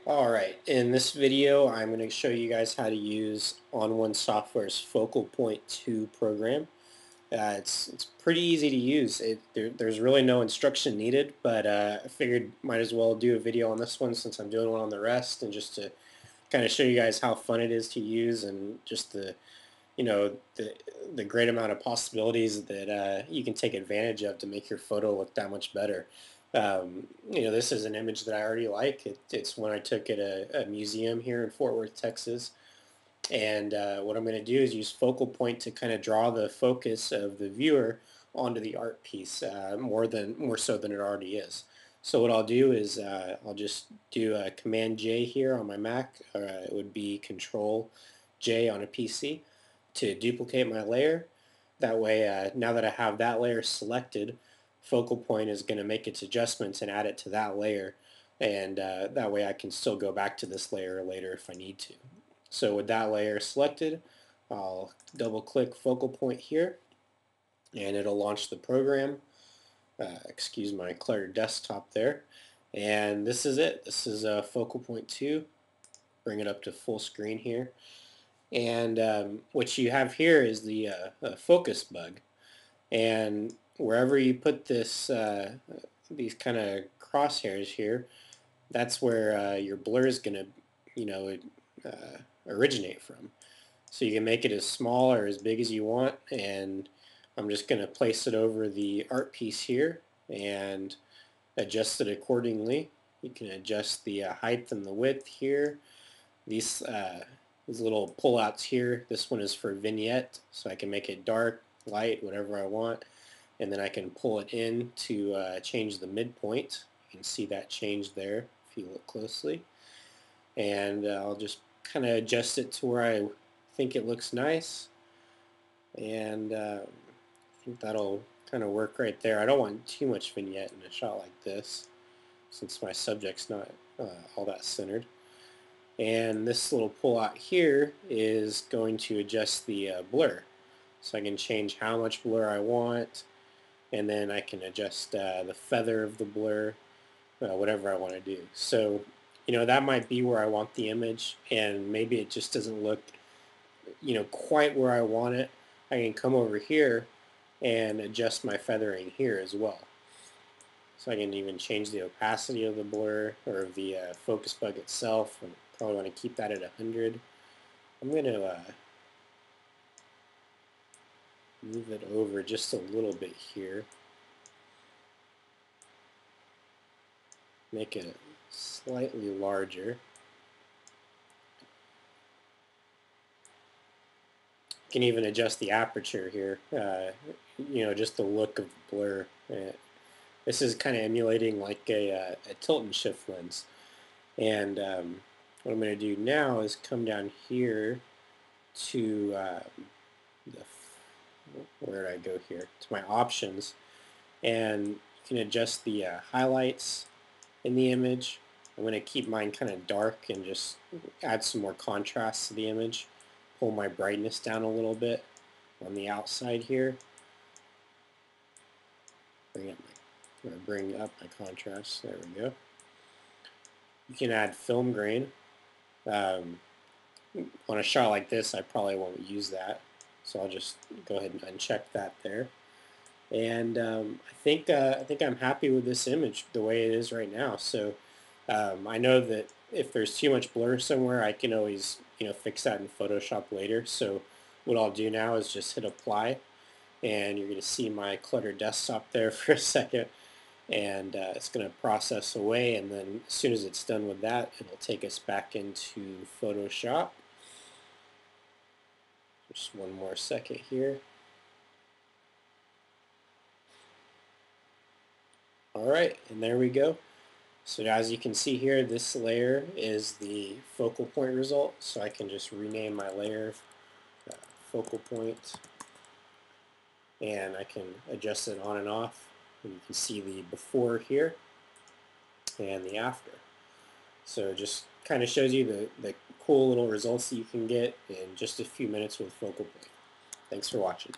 Alright, in this video I'm going to show you guys how to use onOne Software's FocalPoint 2 program. It's pretty easy to use. There's really no instruction needed, but I figured might as well do a video on this one since I'm doing one on the rest, and just to kind of show you guys how fun it is to use, and just the great amount of possibilities that you can take advantage of to make your photo look that much better. This is an image that I already like. It's one I took at a museum here in Fort Worth, Texas. And what I'm going to do is use focal point to kind of draw the focus of the viewer onto the art piece, more so than it already is. So what I'll do is I'll just do a Command J here on my Mac, or it would be Control J on a PC to duplicate my layer. That way, now that I have that layer selected, focal point is going to make its adjustments and add it to that layer, and that way I can still go back to this layer later if I need to. So with that layer selected, I'll double click focal point here, and it'll launch the program. Excuse my cluttered desktop there. And this is it. This is FocalPoint 2. Bring it up to full screen here. And what you have here is the focus bug. And wherever you put this, these kind of crosshairs here, that's where your blur is going to, originate from. So you can make it as small or as big as you want, and I'm just going to place it over the art piece here and adjust it accordingly. You can adjust the height and the width here. These little pullouts here, this one is for vignette, so I can make it dark, light, whatever I want, and then I can pull it in to change the midpoint. You can see that change there if you look closely. And I'll just kind of adjust it to where I think it looks nice, and I think that'll kind of work right there. I don't want too much vignette in a shot like this since my subject's not all that centered. And this little pull out here is going to adjust the blur, so I can change how much blur I want, and then I can adjust the feather of the blur, whatever I want to do. So that might be where I want the image, and maybe it just doesn't look quite where I want it. I can come over here and adjust my feathering here as well. So I can even change the opacity of the blur, or of the focus bug itself. I probably want to keep that at 100. I'm going to move it over just a little bit here. Make it slightly larger. You can even adjust the aperture here, just the look of the blur. This is kind of emulating like a tilt and shift lens. And what I'm going to do now is come down here to where did I go here? To my options, and you can adjust the highlights in the image. I'm going to keep mine kind of dark and just add some more contrast to the image. Pull my brightness down a little bit on the outside here. Bring up my contrast. There we go. You can add film grain. On a shot like this, I probably won't use that, so I'll just go ahead and uncheck that there. And I think I'm happy with this image the way it is right now. So I know that if there's too much blur somewhere, I can always fix that in Photoshop later. So what I'll do now is just hit apply, and you're going to see my cluttered desktop there for a second, and it's going to process away, and then as soon as it's done with that, it'll take us back into Photoshop. Just one more second here. Alright, and there we go. So as you can see here, this layer is the focal point result, so I can just rename my layer focal point, and I can adjust it on and off. And you can see the before here and the after. So it just kind of shows you the cool little results that you can get in just a few minutes with focal point. Thanks for watching.